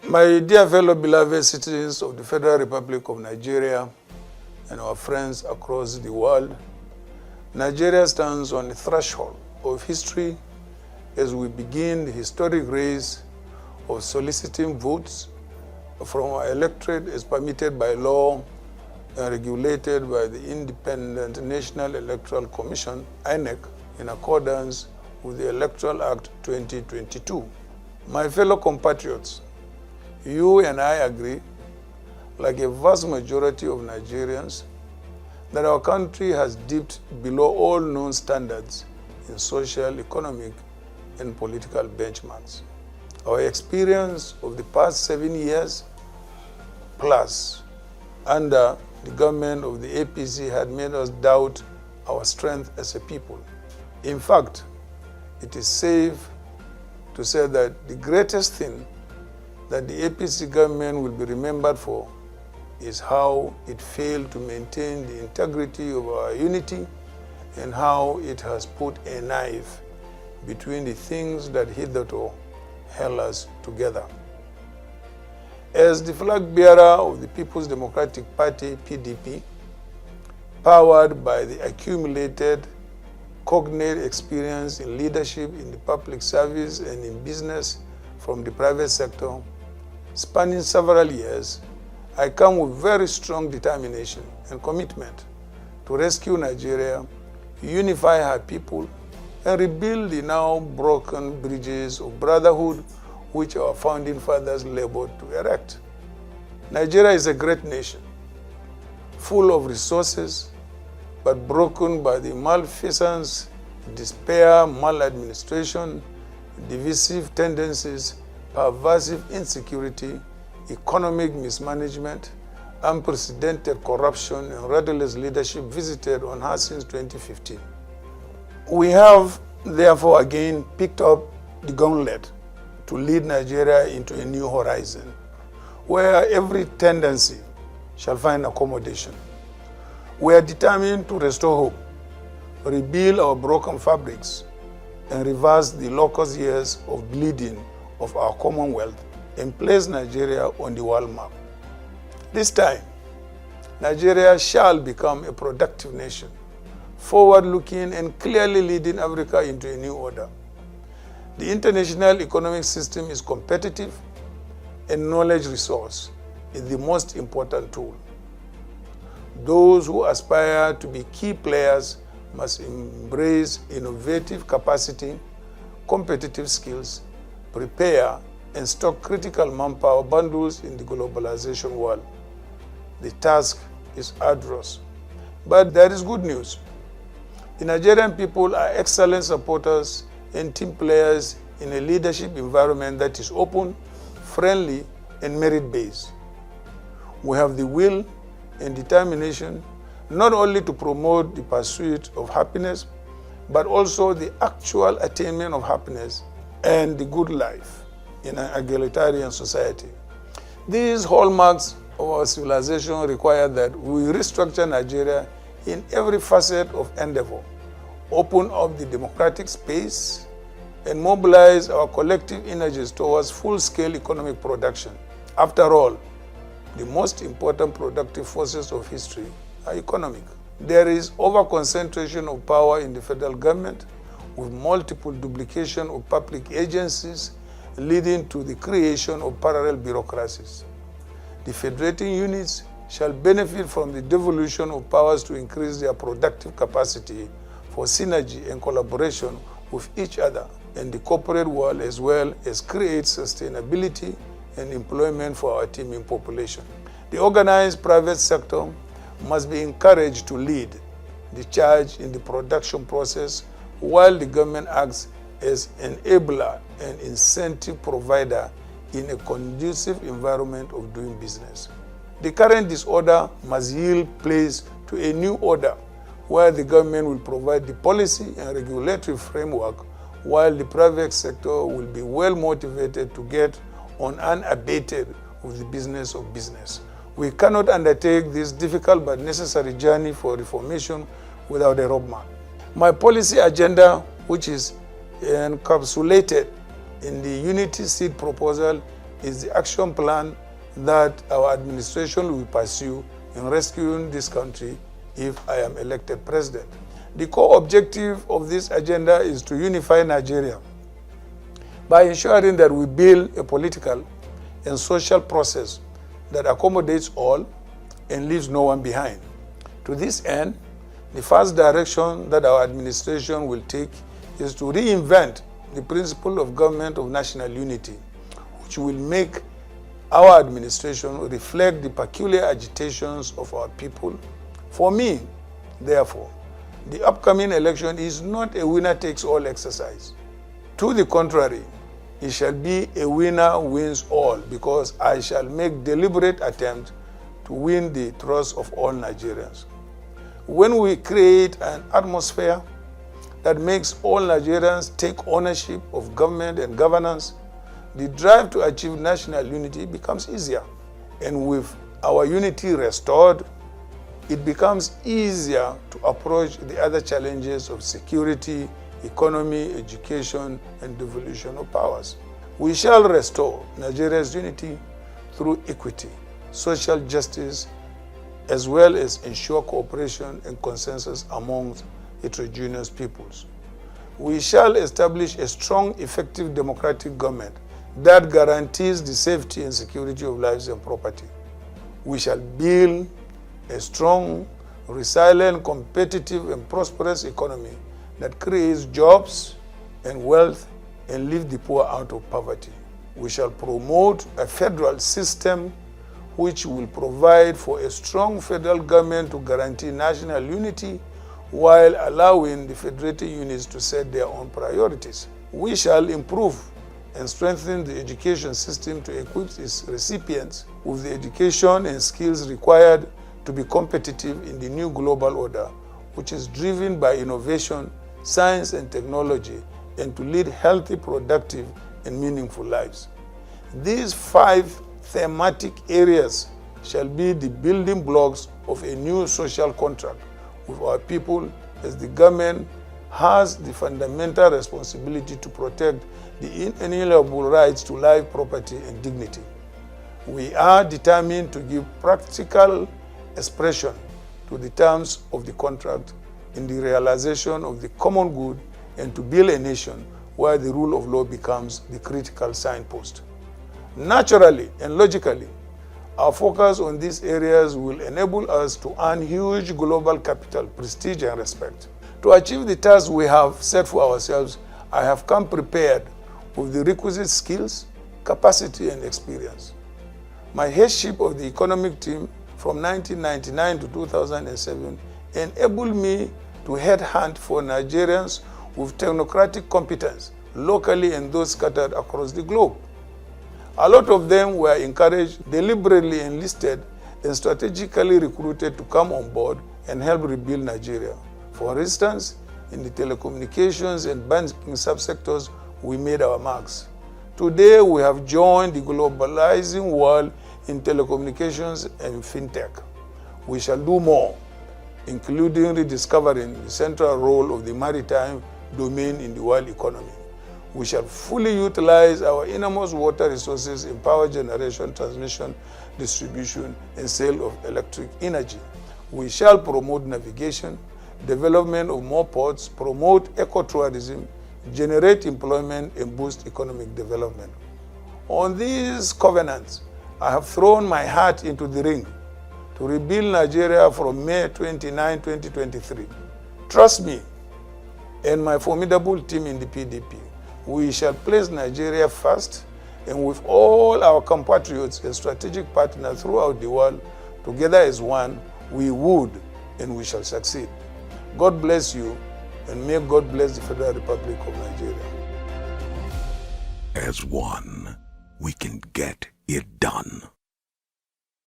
My dear fellow beloved citizens of the Federal Republic of Nigeria and our friends across the world, Nigeria stands on the threshold of history as we begin the historic race of soliciting votes from our electorate as permitted by law and regulated by the Independent National Electoral Commission, INEC, in accordance with the Electoral Act 2022. My fellow compatriots, you and I agree, like a vast majority of Nigerians, that our country has dipped below all known standards in social, economic, and political benchmarks. Our experience of the past 7 years plus under the government of the APC had made us doubt our strength as a people. In fact, it is safe to say that the greatest thing that the APC government will be remembered for is how it failed to maintain the integrity of our unity and how it has put a knife between the things that hitherto held us together. As the flag bearer of the People's Democratic Party, PDP, powered by the accumulated cognate experience in leadership in the public service and in business from the private sector, spanning several years, I come with very strong determination and commitment to rescue Nigeria, unify her people, and rebuild the now broken bridges of brotherhood which our founding fathers labored to erect. Nigeria is a great nation, full of resources, but broken by the malfeasance, despair, maladministration, divisive tendencies, pervasive insecurity, economic mismanagement, unprecedented corruption, and rudderless leadership visited on her since 2015. We have, therefore, again picked up the gauntlet to lead Nigeria into a new horizon, where every tendency shall find accommodation. We are determined to restore hope, rebuild our broken fabrics, and reverse the locust years of bleeding of our Commonwealth and place Nigeria on the world map. This time, Nigeria shall become a productive nation, forward-looking and clearly leading Africa into a new order. The international economic system is competitive, and knowledge resource is the most important tool. Those who aspire to be key players must embrace innovative capacity, competitive skills, prepare and stock critical manpower bundles in the globalization world. The task is arduous, but there is good news. The Nigerian people are excellent supporters and team players in a leadership environment that is open, friendly, and merit-based. We have the will and determination not only to promote the pursuit of happiness, but also the actual attainment of happiness and the good life in an egalitarian society. These hallmarks of our civilization require that we restructure Nigeria in every facet of endeavor, open up the democratic space, and mobilize our collective energies towards full-scale economic production. After all, the most important productive forces of history are economic. There is over-concentration of power in the federal government, with multiple duplication of public agencies leading to the creation of parallel bureaucracies. The federating units shall benefit from the devolution of powers to increase their productive capacity for synergy and collaboration with each other and the corporate world, as well as create sustainability and employment for our teeming population. The organized private sector must be encouraged to lead the charge in the production process, while the government acts as enabler and incentive provider in a conducive environment of doing business. The current disorder must yield place to a new order where the government will provide the policy and regulatory framework, while the private sector will be well motivated to get on unabated with the business of business. We cannot undertake this difficult but necessary journey for reformation without a roadmap. My policy agenda, which is encapsulated in the Unity Seed proposal, is the action plan that our administration will pursue in rescuing this country if I am elected president. The core objective of this agenda is to unify Nigeria by ensuring that we build a political and social process that accommodates all and leaves no one behind. To this end, the first direction that our administration will take is to reinvent the principle of government of national unity, which will make our administration reflect the peculiar agitations of our people. For me, therefore, the upcoming election is not a winner-takes-all exercise. To the contrary, it shall be a winner wins all, because I shall make deliberate attempt to win the trust of all Nigerians. When we create an atmosphere that makes all Nigerians take ownership of government and governance, the drive to achieve national unity becomes easier. And with our unity restored, it becomes easier to approach the other challenges of security, economy, education, and devolution of powers. We shall restore Nigeria's unity through equity, social justice, as well as ensure cooperation and consensus among heterogeneous peoples. We shall establish a strong, effective democratic government that guarantees the safety and security of lives and property. We shall build a strong, resilient, competitive, and prosperous economy that creates jobs and wealth and lifts the poor out of poverty. We shall promote a federal system which will provide for a strong federal government to guarantee national unity while allowing the federated units to set their own priorities. We shall improve and strengthen the education system to equip its recipients with the education and skills required to be competitive in the new global order, which is driven by innovation, science, and technology, and to lead healthy, productive, and meaningful lives. These 5 thematic areas shall be the building blocks of a new social contract with our people, as the government has the fundamental responsibility to protect the inalienable rights to life, property, and dignity. We are determined to give practical expression to the terms of the contract in the realization of the common good and to build a nation where the rule of law becomes the critical signpost. Naturally and logically, our focus on these areas will enable us to earn huge global capital, prestige, and respect. To achieve the task we have set for ourselves, I have come prepared with the requisite skills, capacity, and experience. My headship of the economic team from 1999 to 2007 enabled me to headhunt for Nigerians with technocratic competence, locally and those scattered across the globe. A lot of them were encouraged, deliberately enlisted, and strategically recruited to come on board and help rebuild Nigeria. For instance, in the telecommunications and banking subsectors, we made our marks. Today, we have joined the globalizing world in telecommunications and fintech. We shall do more, including rediscovering the central role of the maritime domain in the world economy. We shall fully utilize our enormous water resources in power generation, transmission, distribution, and sale of electric energy. We shall promote navigation, development of more ports, promote ecotourism, generate employment, and boost economic development. On these covenants, I have thrown my heart into the ring to rebuild Nigeria from May 29, 2023. Trust me and my formidable team in the PDP. We shall place Nigeria first, and with all our compatriots and strategic partners throughout the world, together as one, we would and we shall succeed. God bless you, and may God bless the Federal Republic of Nigeria. As one, we can get it done.